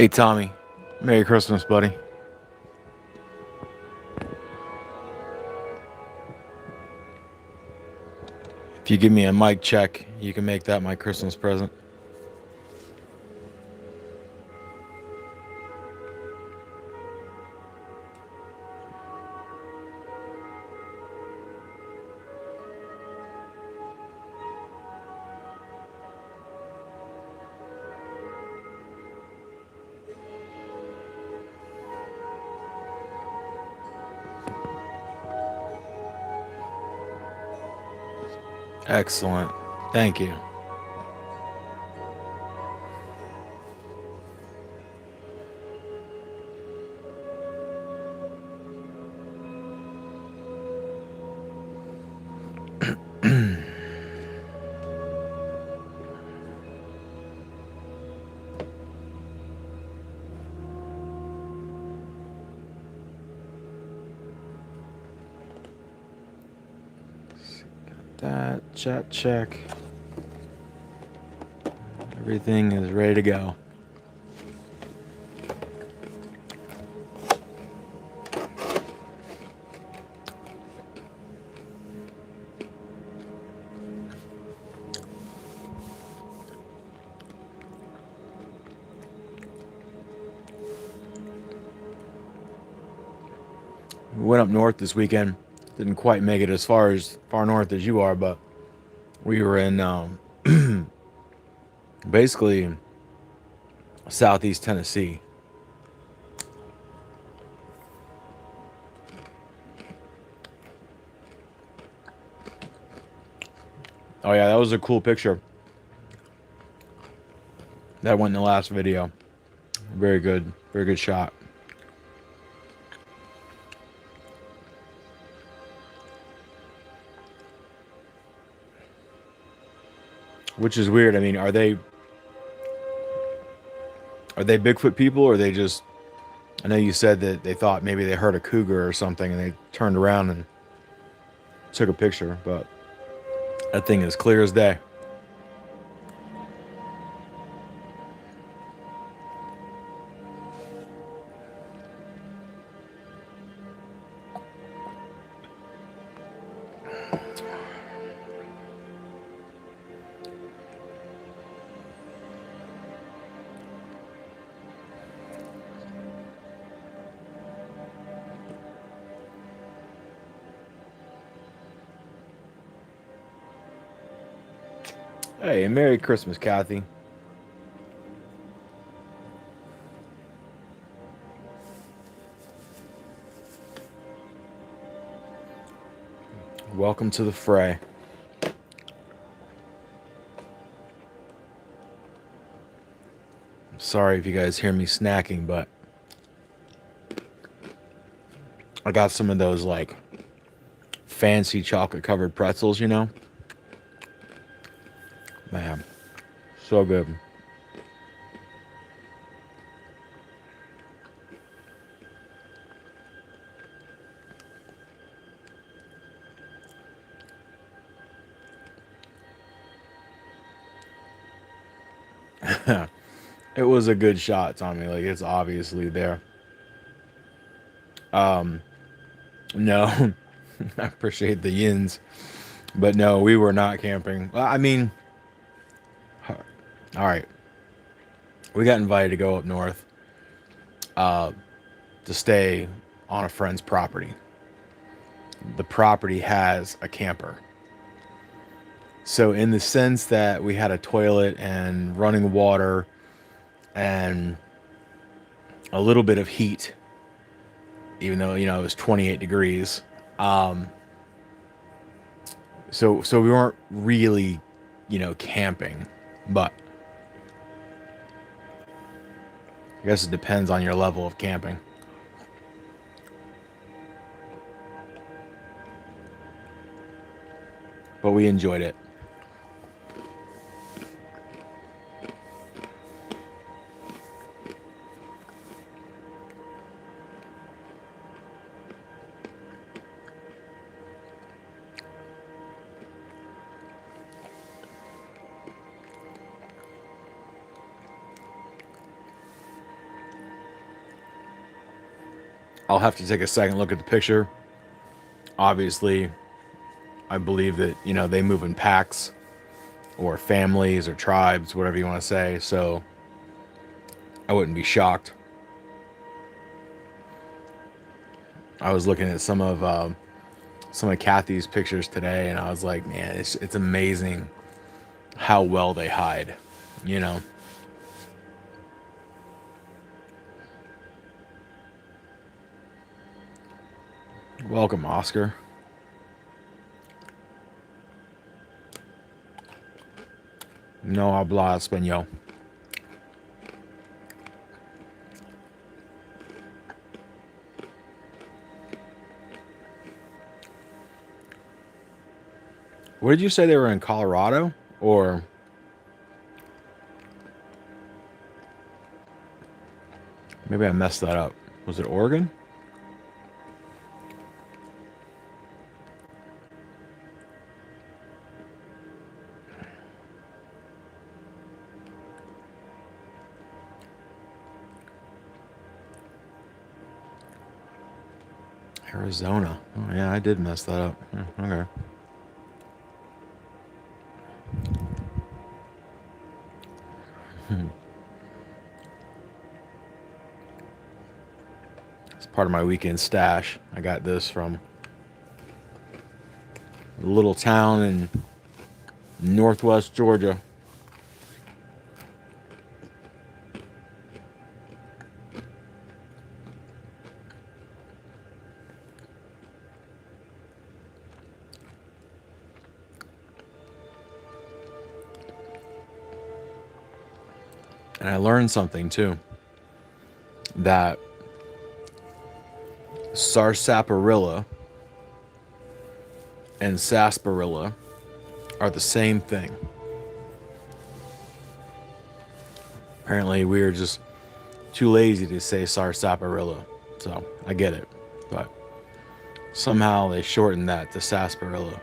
Hey, Tommy. Merry Christmas, buddy. If you give me a mic check, you can make that my Christmas present. Excellent. Thank you. That chat check. Everything is ready to go. We went up north this weekend. Didn't quite make it as far north as you are, but we were in basically southeast Tennessee. Oh yeah, that was a cool picture. That went in the last video. Very good shot. Which is weird. I mean, are they Bigfoot people, or are they just? I know you said that they thought maybe they heard a cougar or something, and they turned around and took a picture, but that thing is clear as day. Hey, Merry Christmas, Kathy. Welcome to the fray. I'm sorry if you guys hear me snacking, but I got some of those like fancy chocolate covered pretzels, you know? Man, so good. It was a good shot, Tommy. Like, it's obviously there. Um, no, I appreciate the yins, but no, we were not camping. Well, I mean, all right, we got invited to go up north, uh, to stay on a friend's property. The property has a camper. So, in the sense that we had a toilet and running water and a little bit of heat, even though, it was 28 degrees. Um, so we weren't really, camping, but I guess it depends on your level of camping. But we enjoyed it. I'll have to take a second look at the picture. Obviously, I believe that, they move in packs or families or tribes, whatever you want to say. So I wouldn't be shocked. I was looking at some of Kathy's pictures today, and I was like, man, it's amazing how well they hide, you know. Welcome, Oscar. No habla español. What did you say they were in Colorado? Or maybe I messed that up. Was it Oregon? Arizona. Oh, yeah, I did mess that up. Yeah, okay. It's part of my weekend stash. I got this from a little town in northwest Georgia. And I learned something too. That sarsaparilla and sarsaparilla are the same thing. Apparently, we were just too lazy to say sarsaparilla. So I get it. But somehow they shortened that to sarsaparilla.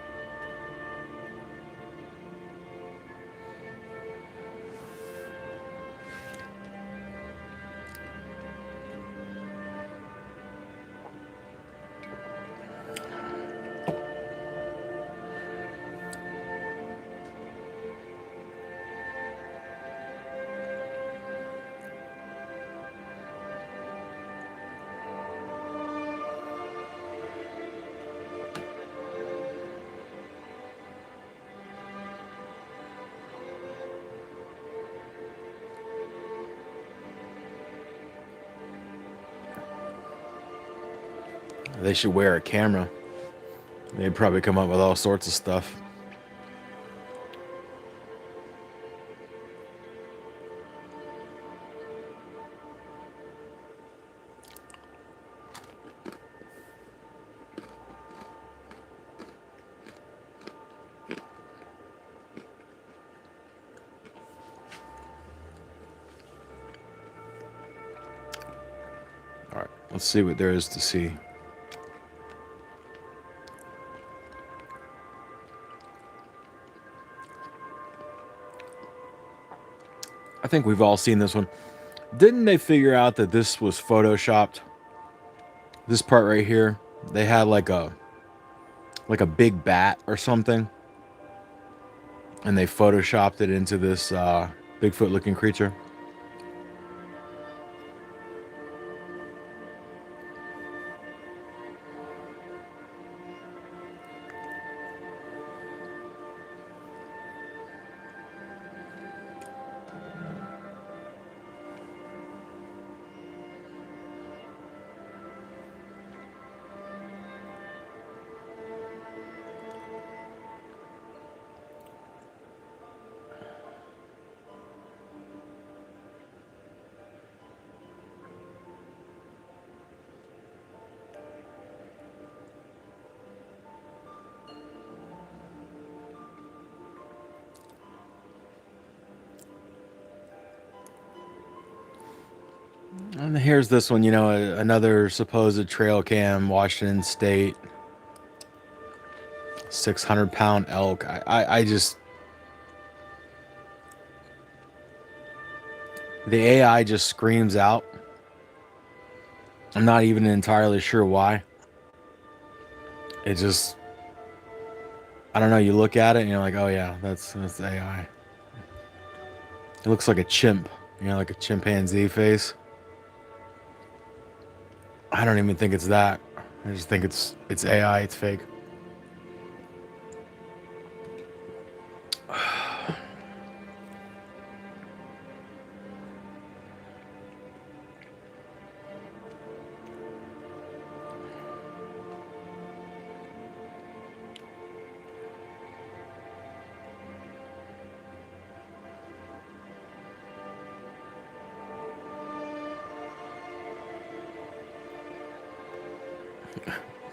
They should wear a camera. They'd probably come up with all sorts of stuff. All right, let's see what there is to see. I think we've all seen this one. Didn't they figure out that this was photoshopped? This part right here, they had like a big bat or something, and they photoshopped it into this Bigfoot looking creature. And here's this one, another supposed trail cam, Washington State, 600-pound elk. I just, the AI just screams out I'm not even entirely sure why. It just, I don't know. You look at it and you're like, oh yeah, that's AI. It looks like a chimp, like a chimpanzee face. I don't even think it's that. I just think it's AI. It's fake.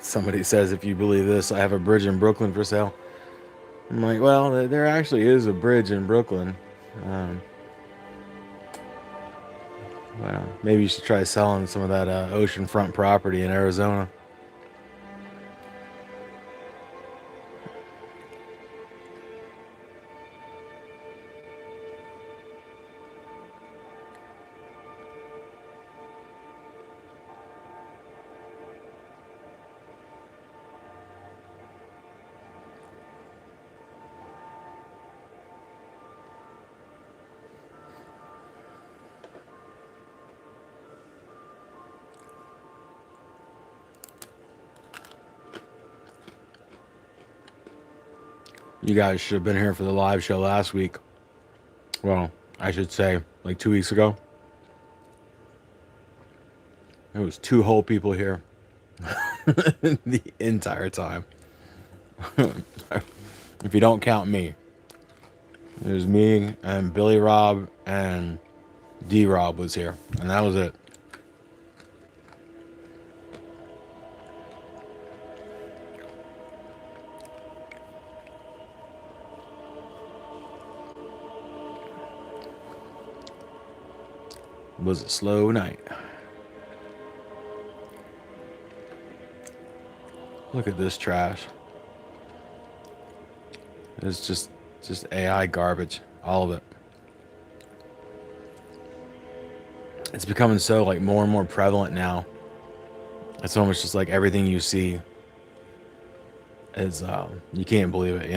Somebody says, if you believe this, I have a bridge in Brooklyn for sale. I'm like, well, there actually is a bridge in Brooklyn. Um, well, maybe you should try selling some of that oceanfront property in Arizona. You guys should have been here for the live show last week. Well, I should say like 2 weeks ago. There was 2 whole people here the entire time. If you don't count me. It was me and Billy Rob and D Rob was here. And that was it. It was a slow night. Look at this trash. It's just AI garbage. All of it. It's becoming so like more and more prevalent now. It's almost just like everything you see is you can't believe it,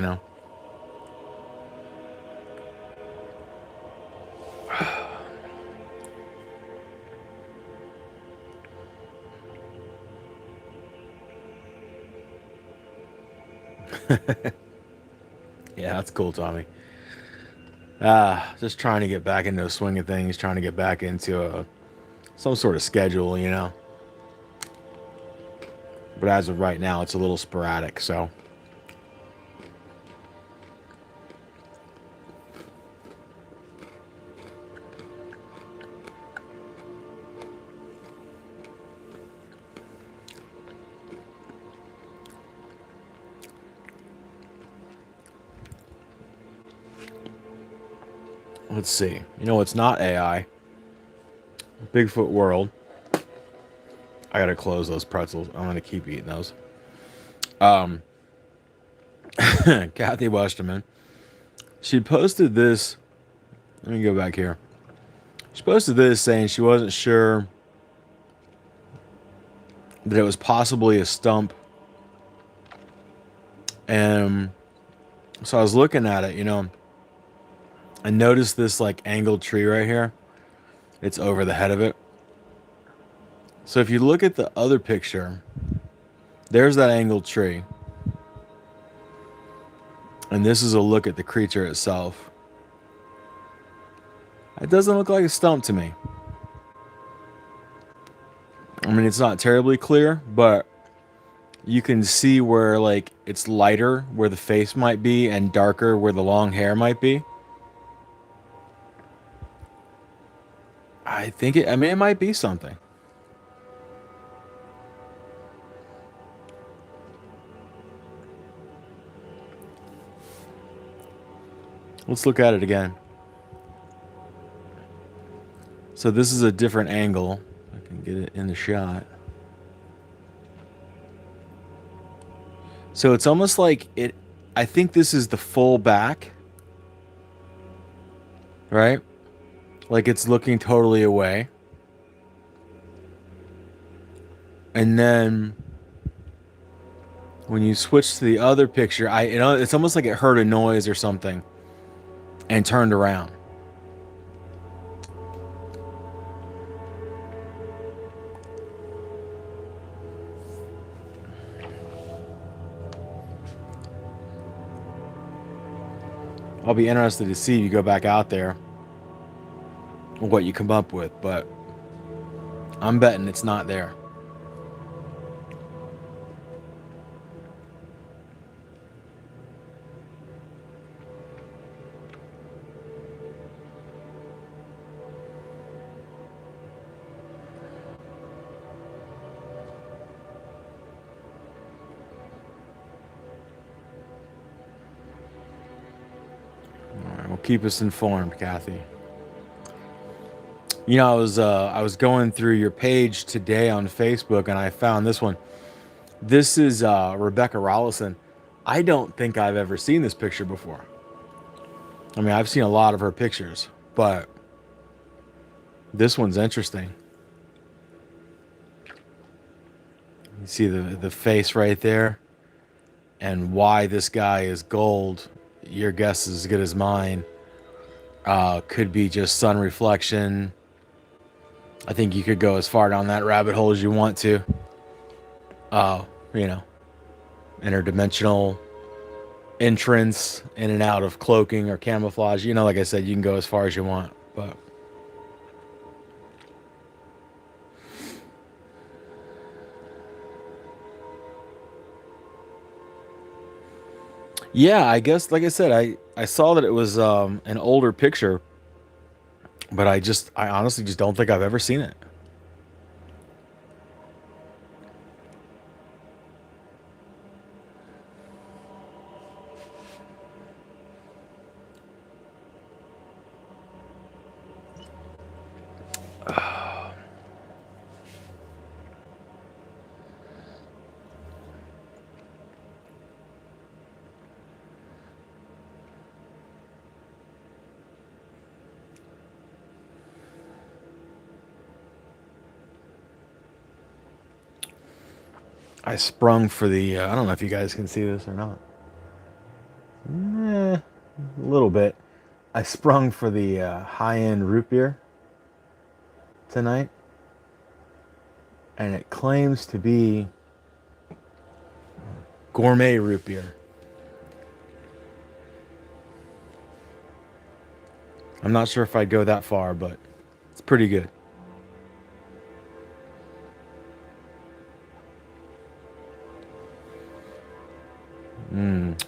Yeah, that's cool, Tommy. Just trying to get back into a swing of things, trying to get back into some sort of schedule. But as of right now, it's a little sporadic, so. Let's see. It's not AI. Bigfoot World. I gotta close those pretzels. I'm gonna keep eating those. Kathy Westerman. She posted this. Let me go back here. She posted this saying she wasn't sure that it was possibly a stump. And so I was looking at it, I noticed this like angled tree right here. It's over the head of it. So if you look at the other picture, there's that angled tree. And this is a look at the creature itself. It doesn't look like a stump to me. I mean, it's not terribly clear, but you can see where like it's lighter where the face might be and darker where the long hair might be. I think it might be something. Let's look at it again. So this is a different angle. I can get it in the shot. So it's almost like it. I think this is the full back. Right? Like it's looking totally away. And then when you switch to the other picture, it's almost like it heard a noise or something and turned around. I'll be interested to see if you go back out there what you come up with, but I'm betting it's not there. All right, well, keep us informed, Kathy. You know, I was going through your page today on Facebook and I found this one. This is Rebecca Rollison. I don't think I've ever seen this picture before. I mean, I've seen a lot of her pictures, but this one's interesting. You see the face right there, and why this guy is gold. Your guess is as good as mine. Could be just sun reflection. I think you could go as far down that rabbit hole as you want to. You know, interdimensional entrance in and out of cloaking or camouflage. You know, like I said, you can go as far as you want, but yeah, I guess like I said, I saw that it was an older picture, but I honestly just don't think I've ever seen it. I sprung for the I don't know if you guys can see this or not. A little bit. I sprung for the high-end root beer tonight, and it claims to be gourmet root beer. I'm not sure if I'd go that far, but it's pretty good.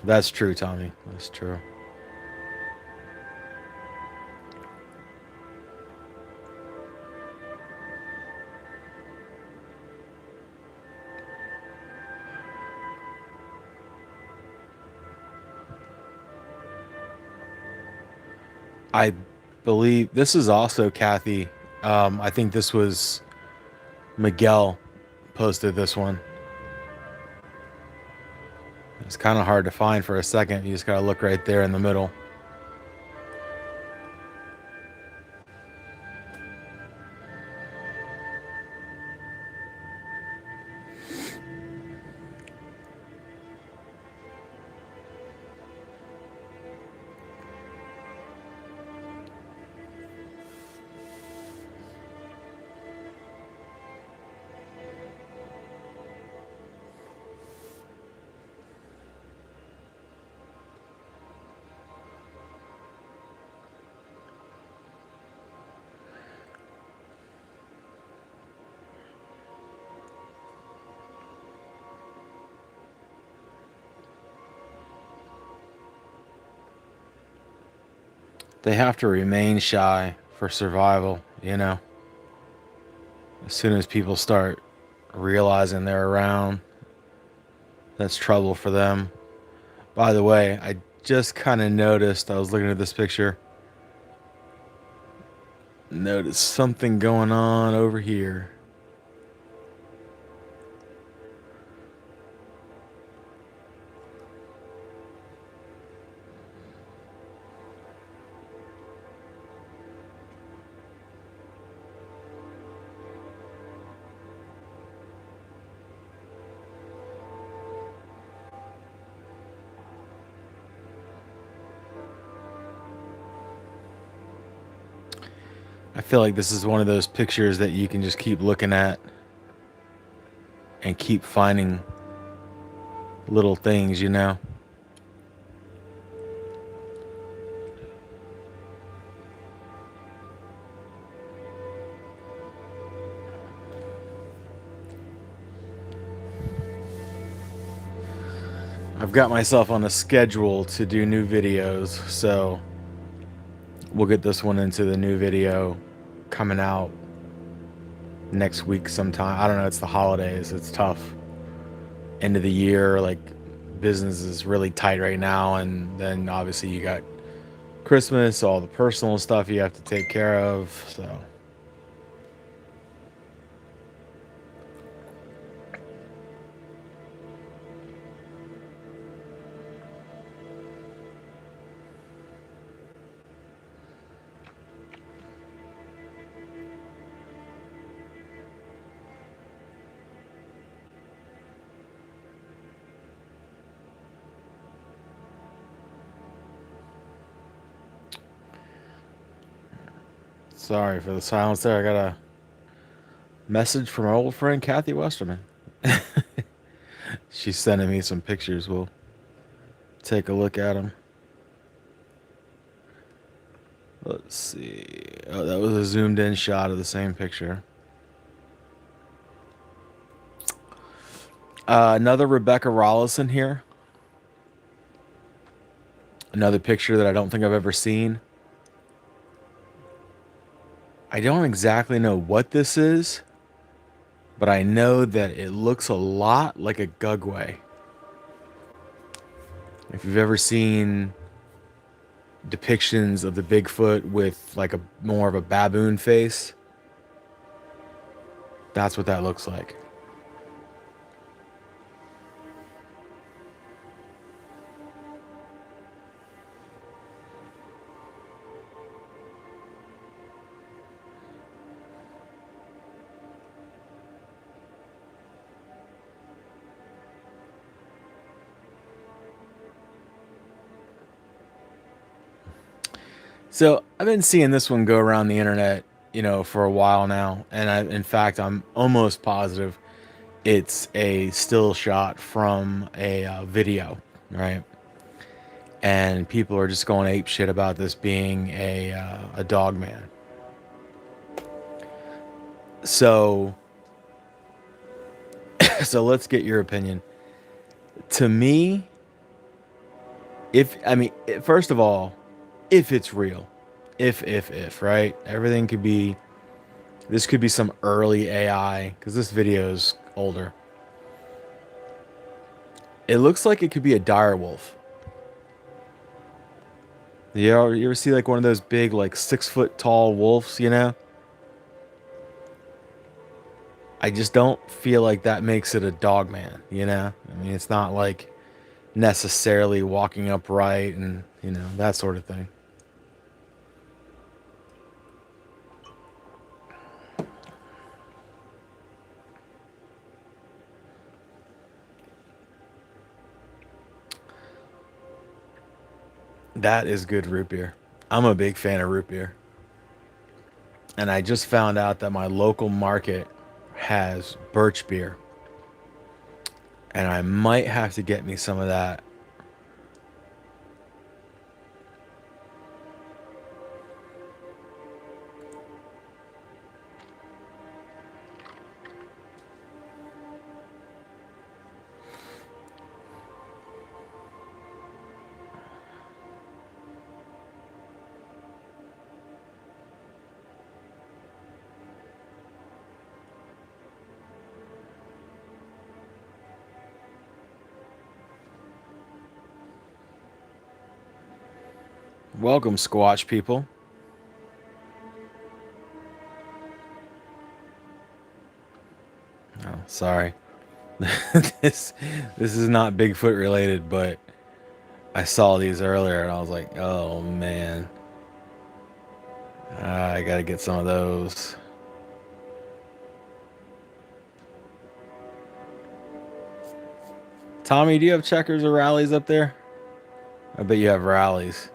That's true, Tommy. That's true. I believe this is also Kathy. I think this was Miguel posted this one. It's kind of hard to find for a second. You just gotta look right there in the middle. They have to remain shy for survival, you know. As soon as people start realizing they're around, that's trouble for them. By the way, I just kind of noticed, I was looking at this picture, noticed something going on over here. feel like this is one of those pictures that you can just keep looking at and keep finding little things, you know? I've got myself on a schedule to do new videos, so we'll get this one into the new video coming out next week sometime. I don't know, it's the holidays, it's tough. End of the year, like business is really tight right now, and then obviously you got Christmas, all the personal stuff you have to take care of, so. Sorry for the silence there. I got a message from our old friend Kathy Westerman. She's sending me some pictures. We'll take a look at them. Let's see. Oh, that was a zoomed in shot of the same picture. Another Rebecca Rollison here. Another picture that I don't think I've ever seen. I don't exactly know what this is, but I know that it looks a lot like a gugway. If you've ever seen depictions of the Bigfoot with like a more of a baboon face, that's what that looks like. So I've been seeing this one go around the internet, you know, for a while now, and in fact, I'm almost positive it's a still shot from a video, right? And people are just going ape shit about this being a dog man. So, so let's get your opinion. To me, first of all, if it's real, if right, everything could be. This could be some early AI because this video is older. It looks like it could be a dire wolf. You ever see like one of those big, like 6 foot tall wolves, you know? I just don't feel like that makes it a dog man, you know? I mean, it's not like necessarily walking upright and, you know, that sort of thing. That is good root beer. I'm a big fan of root beer. And I just found out that my local market has birch beer. And I might have to get me some of that. Welcome, Squatch people. Oh, sorry. this this is not Bigfoot related, but I saw these earlier and I was like, oh man, I gotta get some of those. Tommy, do you have checkers or rallies up there? I bet you have rallies.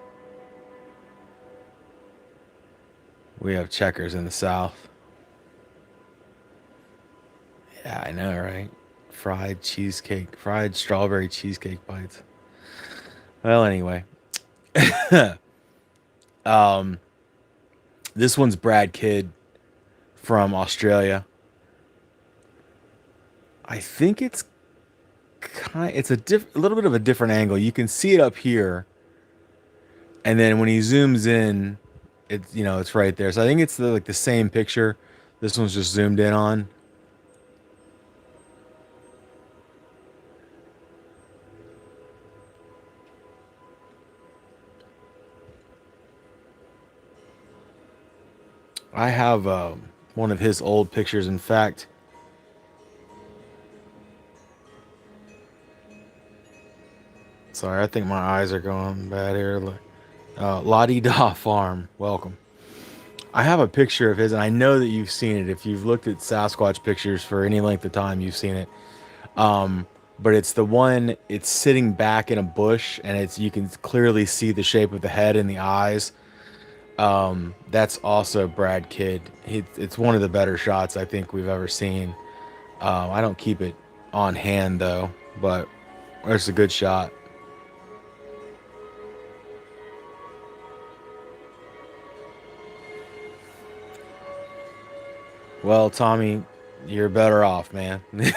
We have Checkers in the south. Yeah, I know, right? Fried strawberry cheesecake bites. Well, anyway, um, this one's Brad Kidd from Australia. I think it's a little bit of a different angle. You can see it up here, and then when he zooms in, it's right there. So I think it's like the same picture. This one's just zoomed in on. I have one of his old pictures. In fact, sorry, I think my eyes are going bad here. Lottie Da Farm, welcome. I have a picture of his, and I know that you've seen it. If you've looked at Sasquatch pictures for any length of time, you've seen it. But it's the one. It's sitting back in a bush, and you can clearly see the shape of the head and the eyes. That's also Brad Kidd. It's one of the better shots I think we've ever seen. I don't keep it on hand though, but it's a good shot. Well, Tommy, you're better off, man. Like,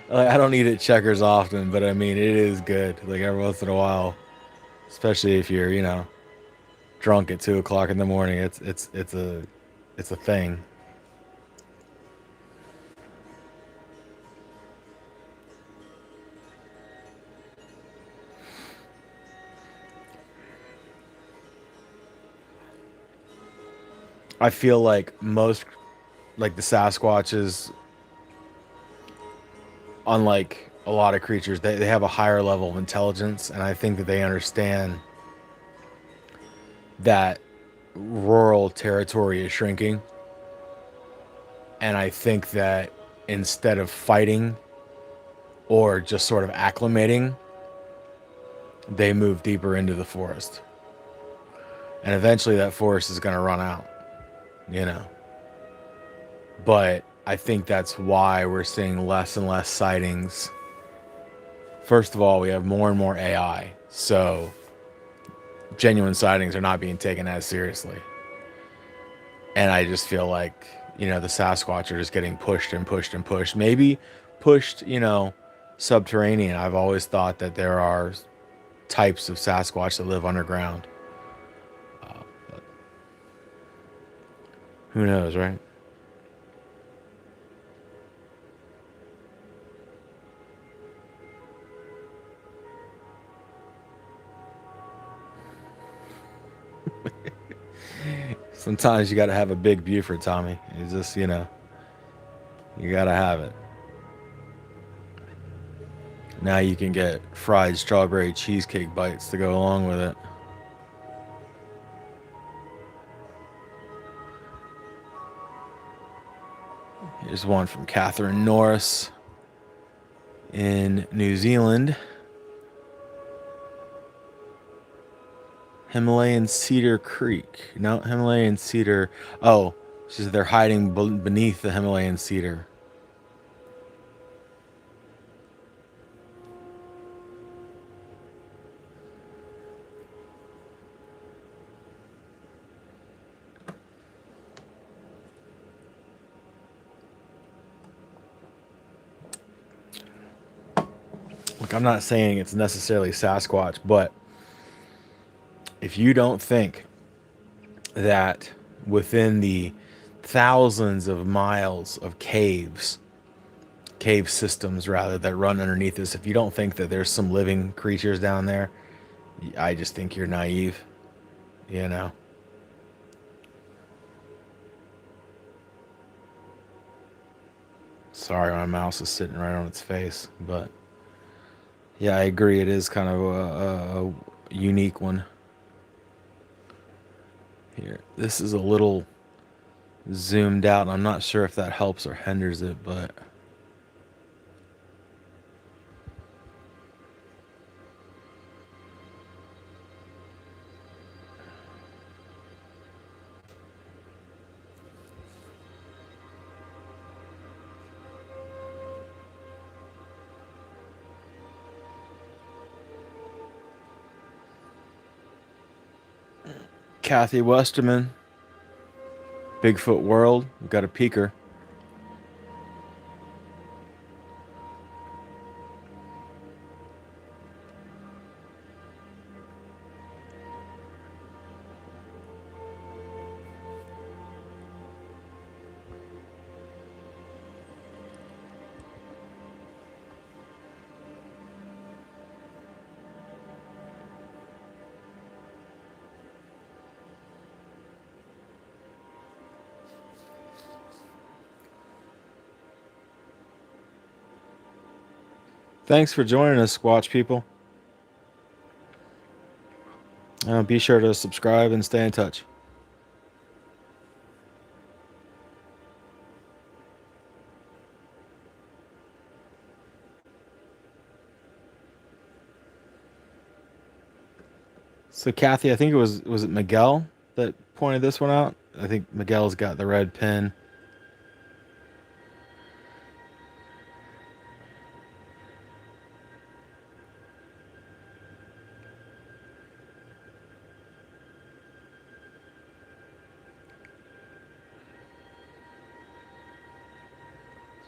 I don't eat at Checkers often, but I mean it is good. Like every once in a while, especially if you're, drunk at 2 o'clock in the morning. It's a thing. I feel like like the Sasquatches, unlike a lot of creatures, they have a higher level of intelligence, and I think that they understand that rural territory is shrinking. And I think that instead of fighting or just sort of acclimating, they move deeper into the forest. And eventually that forest is going to run out, you know. But I think that's why we're seeing less and less sightings. First of all, we have more and more AI. So genuine sightings are not being taken as seriously. And I just feel like, the Sasquatch are just getting pushed and pushed and pushed. Maybe pushed, subterranean. I've always thought that there are types of Sasquatch that live underground. But who knows, right? Sometimes you got to have a big Buford, Tommy. It's just, you got to have it. Now you can get fried strawberry cheesecake bites to go along with it. Here's one from Catherine Norris in New Zealand. Himalayan Cedar Creek. No, Himalayan Cedar. Oh, she said they're hiding beneath the Himalayan cedar. Look, I'm not saying it's necessarily Sasquatch, but if you don't think that within the thousands of miles of cave systems rather, that run underneath us, if you don't think that there's some living creatures down there, I just think you're naive, you know. Sorry, my mouse is sitting right on its face, but yeah, I agree. It is kind of a unique one. Here, this is a little zoomed out, and I'm not sure if that helps or hinders it, but Kathy Westerman, Bigfoot World. We've got a peeker. Thanks for joining us, Squatch people. Be sure to subscribe and stay in touch. So, Kathy, I think was it Miguel that pointed this one out? I think Miguel's got the red pin.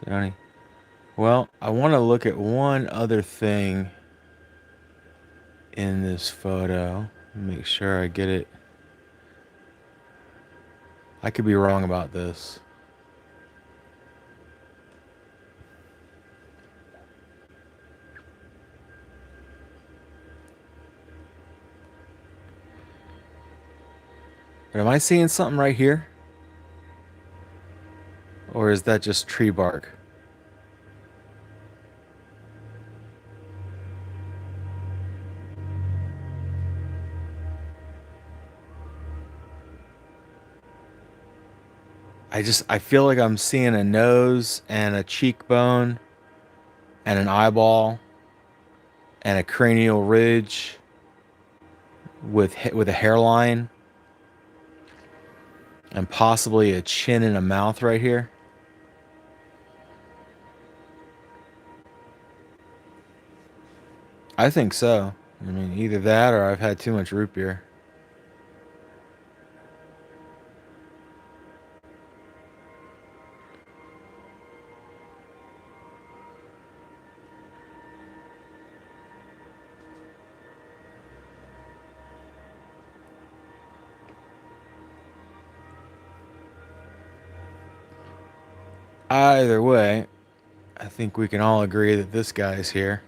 Johnny. Well, I want to look at one other thing in this photo. Make sure I get it. I could be wrong about this. But am I seeing something right here? Or is that just tree bark? I feel like I'm seeing a nose and a cheekbone and an eyeball and a cranial ridge with a hairline and possibly a chin and a mouth right here. I think so. I mean, either that or I've had too much root beer. Either way, I think we can all agree that this guy's here.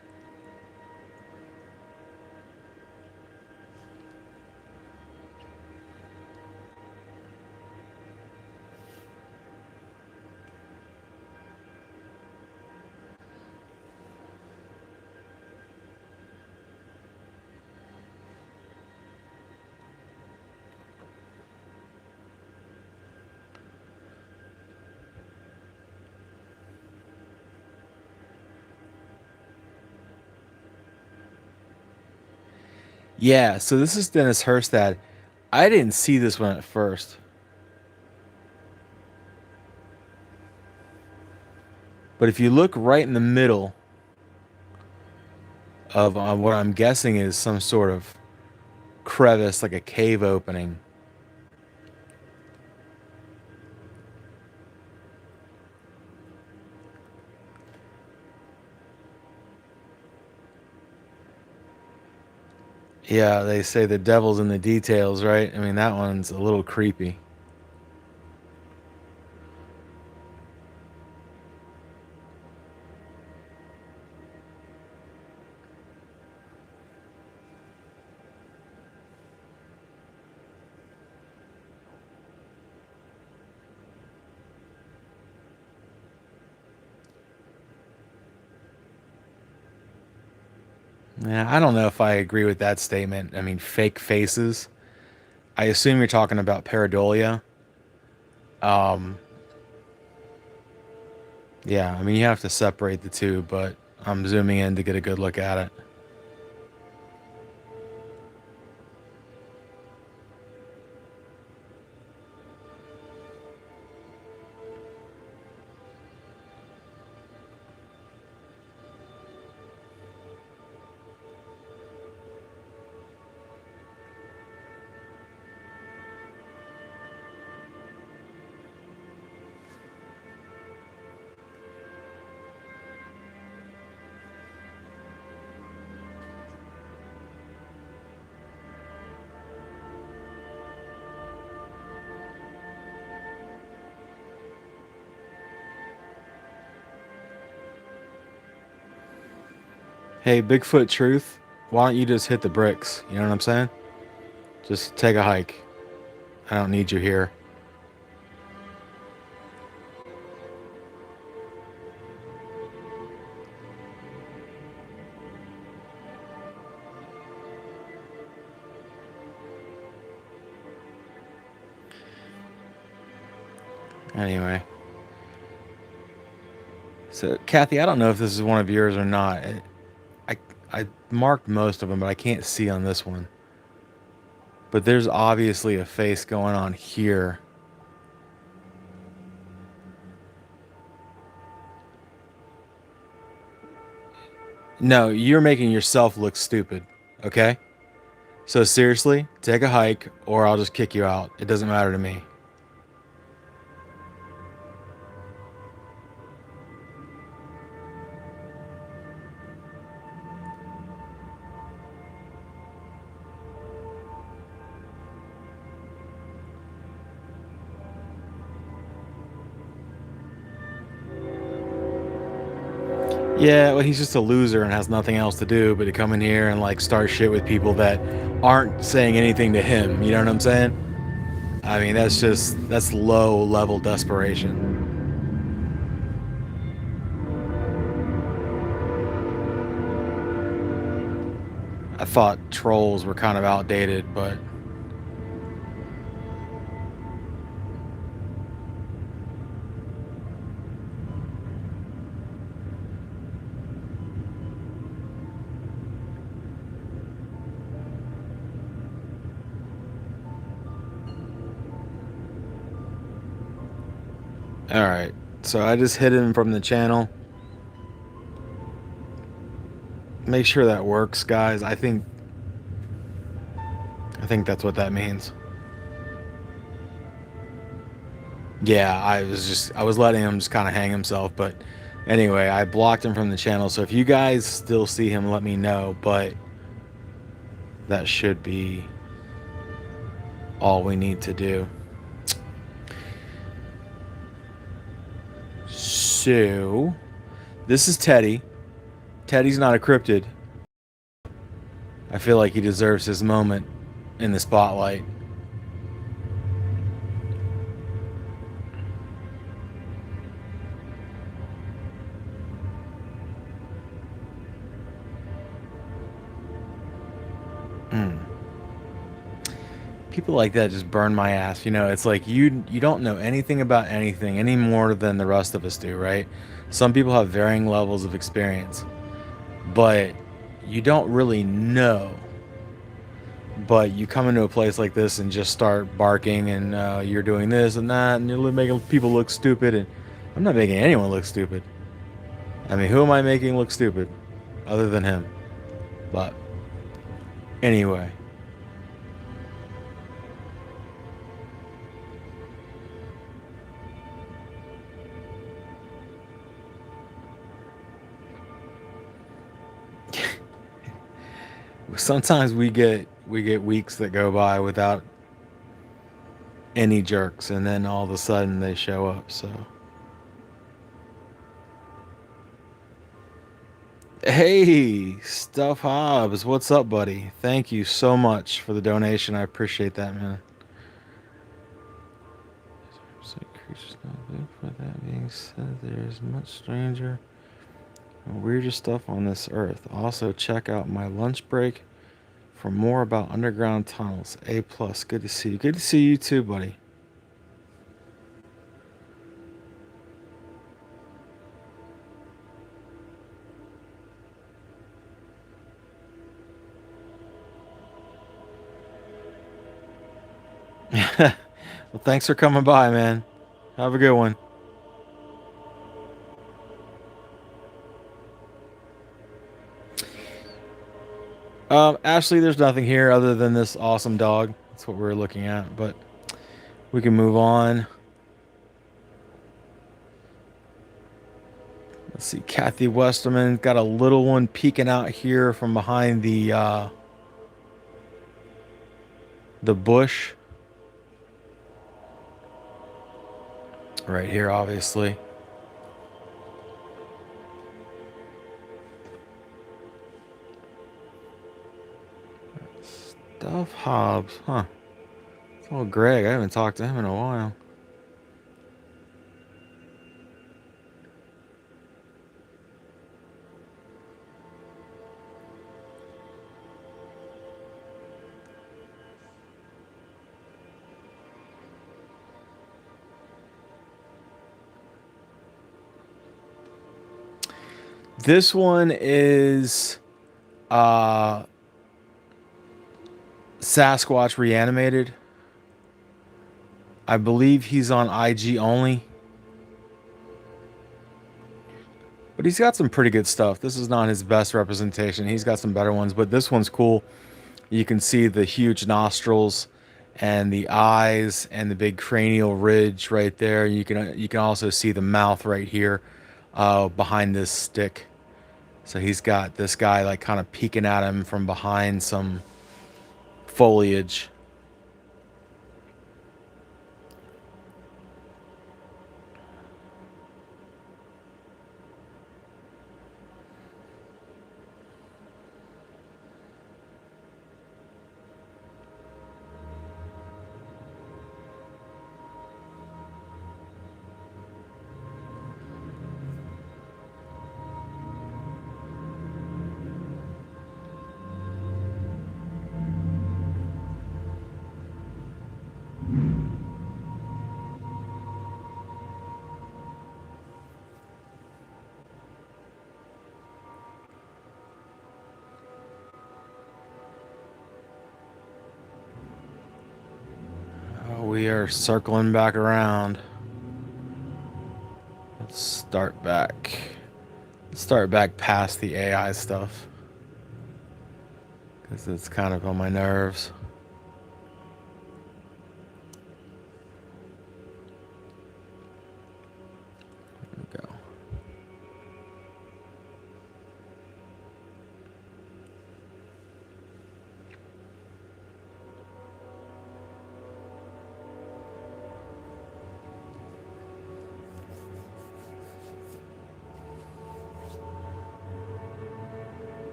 Yeah, so this is Dennis Herstad. I didn't see this one at first. But if you look right in the middle of what I'm guessing is some sort of crevice, like a cave opening. Yeah, they say the devil's in the details, right? I mean, that one's a little creepy. Yeah, I don't know if I agree with that statement. I mean, fake faces. I assume you're talking about pareidolia. Um, yeah, I mean, you have to separate the two, but I'm zooming in to get a good look at it. Hey, Bigfoot Truth, why don't you just hit the bricks? You know what I'm saying? Just take a hike. I don't need you here. Anyway. So, Kathy, I don't know if this is one of yours or not. I, I marked most of them, but I can't see on this one. But there's obviously a face going on here. No, you're making yourself look stupid, okay? So seriously, take a hike or I'll just kick you out. It doesn't matter to me. Yeah, well, he's just a loser and has nothing else to do but to come in here and like start shit with people that aren't saying anything to him. You know what I'm saying? I mean, that's low level desperation. I thought trolls were kind of outdated, but all right. So I just hit him from the channel. Make sure that works, guys. I think that's what that means. Yeah, I was letting him just kind of hang himself, but anyway, I blocked him from the channel. So if you guys still see him, let me know, but that should be all we need to do. So, this is Teddy. Teddy's not a cryptid. I feel like he deserves his moment in the spotlight. Mm. People like that just burn my ass. You know, it's like you don't know anything about anything any more than the rest of us do, right? Some people have varying levels of experience, but you don't really know. But you come into a place like this and just start barking, and you're doing this and that, and you're making people look stupid. And I'm not making anyone look stupid. I mean, who am I making look stupid, other than him? But anyway. Sometimes we get weeks that go by without any jerks, and then all of a sudden they show up. So hey, Stuff Hobbs, what's up, buddy? Thank you so much for the donation. I appreciate that, man. Creatures not Bigfoot. That being said, there's much stranger and weirder stuff on this earth. Also, check out my lunch break for more about underground tunnels. A plus. Good to see you. Good to see you too, buddy. Well, thanks for coming by, man. Have a good one. Ashley, there's nothing here other than this awesome dog. That's what we're looking at, but we can move on. Let's see, Kathy Westerman got a little one peeking out here from behind the bush. Right here, obviously. Dove Hobbs, huh? Oh, Greg, I haven't talked to him in a while. This one is Sasquatch Reanimated. I believe he's on IG only. But he's got some pretty good stuff. This is not his best representation. He's got some better ones, but this one's cool. You can see the huge nostrils and the eyes and the big cranial ridge right there. You can also see the mouth right here behind this stick. So he's got this guy like kind of peeking at him from behind some foliage. We are circling back around. Let's start back. Start back past the AI stuff. Because it's kind of on my nerves. There we go.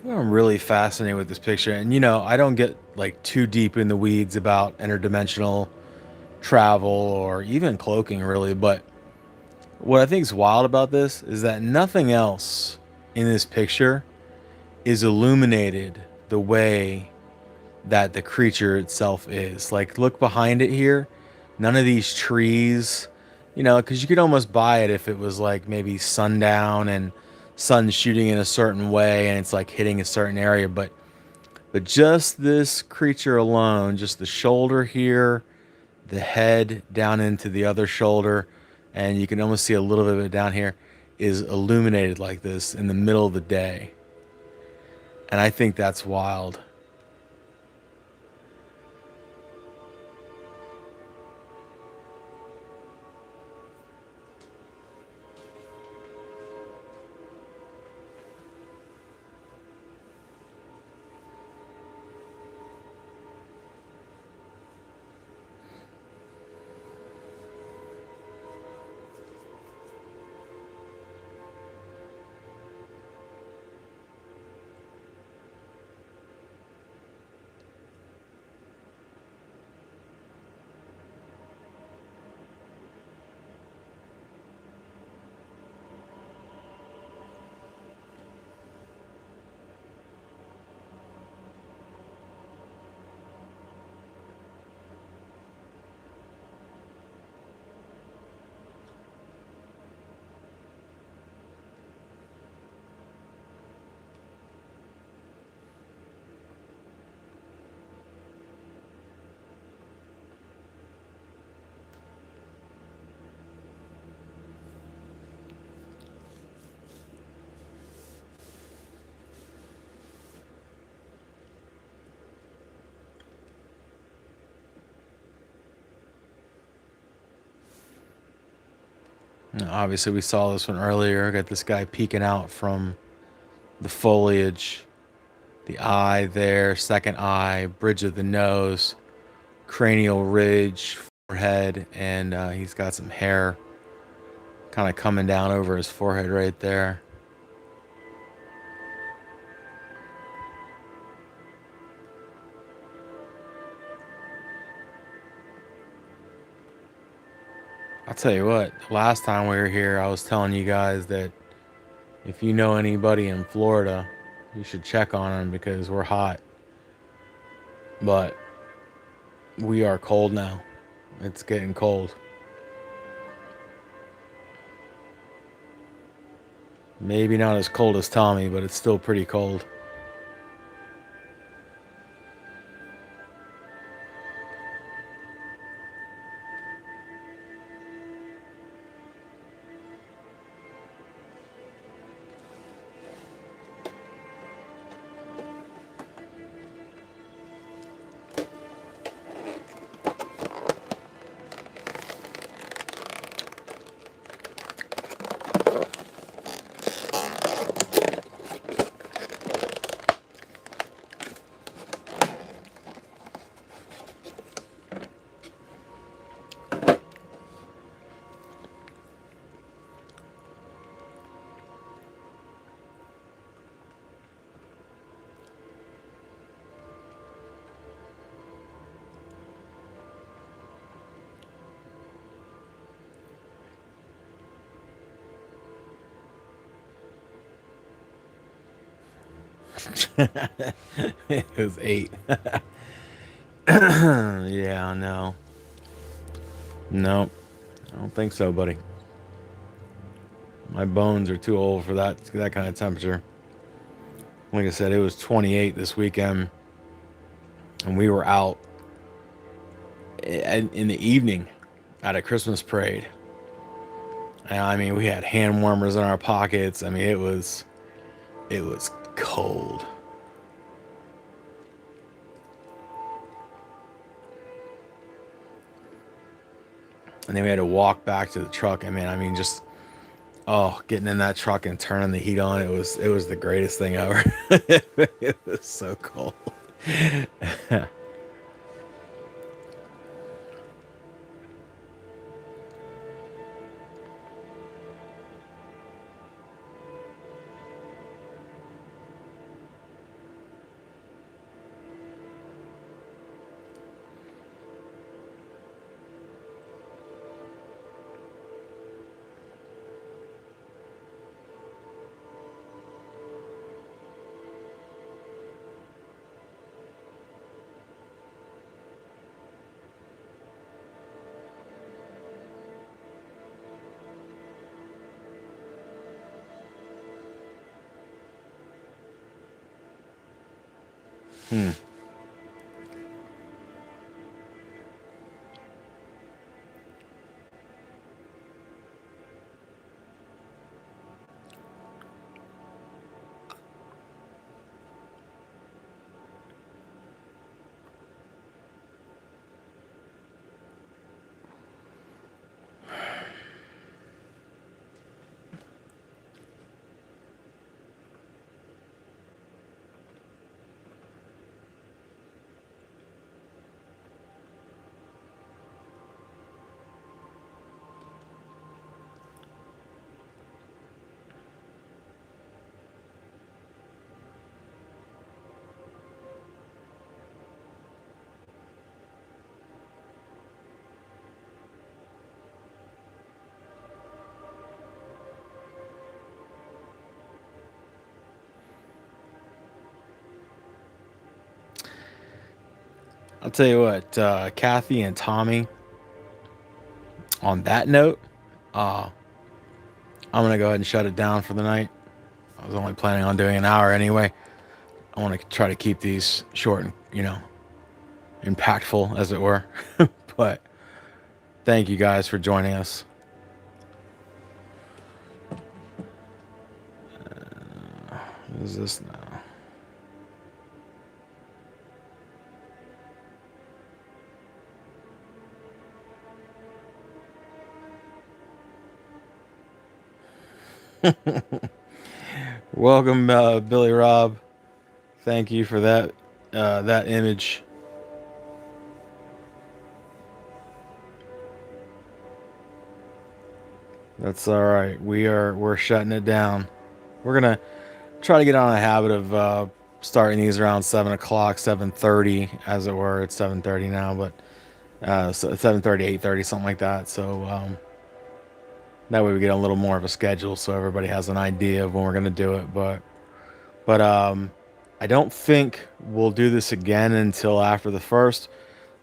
I'm really fascinated with this picture. And, I don't get like too deep in the weeds about interdimensional travel or even cloaking, really. But what I think is wild about this is that nothing else in this picture is illuminated the way that the creature itself is. Like, look behind it here. None of these trees, because you could almost buy it if it was like maybe sundown and sun shooting in a certain way and it's like hitting a certain area. But just this creature alone, just the shoulder here, the head down into the other shoulder, and you can almost see a little bit of it down here, is illuminated like this in the middle of the day. And I think that's wild. Obviously, we saw this one earlier. Got this guy peeking out from the foliage. The eye there, second eye, bridge of the nose, cranial ridge, forehead, and he's got some hair kind of coming down over his forehead right there. I'll tell you what, last time we were here, I was telling you guys that if you know anybody in Florida, you should check on them because we're hot. But we are cold now. It's getting cold. Maybe not as cold as Tommy, but it's still pretty cold. It was 8. Yeah, no. Nope. I don't think so, buddy. My bones are too old for that kind of temperature. Like I said, it was 28 this weekend, and we were out in the evening at a Christmas parade. And I mean, we had hand warmers in our pockets. I mean, it was cold. And then we had to walk back to the truck. I mean, just getting in that truck and turning the heat on. It was the greatest thing ever. It was so cold. Hmm. I'll tell you what, Kathy and Tommy. On that note, uh, I'm gonna go ahead and shut it down for the night. I was only planning on doing an hour anyway. I want to try to keep these short and impactful, as it were. But thank you guys for joining us. What is this now? Welcome, Billy Rob. Thank you for that image. That's all right. We're shutting it down. We're gonna try to get on a habit of starting these around 7 o'clock, 7:30, as it were. It's 7:30 now, but so 7:30, 8:30, something like that. So that way we get a little more of a schedule, so everybody has an idea of when we're gonna do it. But I don't think we'll do this again until after the first.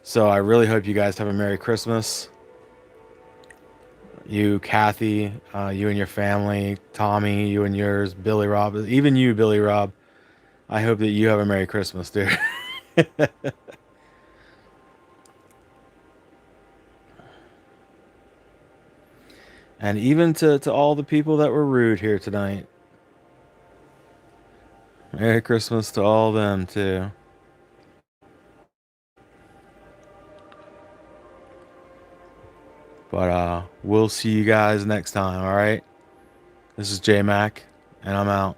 So I really hope you guys have a Merry Christmas. You, Kathy, you and your family, Tommy, you and yours, Billy Rob, even you, Billy Rob. I hope that you have a Merry Christmas, dude. And even to all the people that were rude here tonight. Merry Christmas to all of them, too. But we'll see you guys next time, all right? This is J Mac, and I'm out.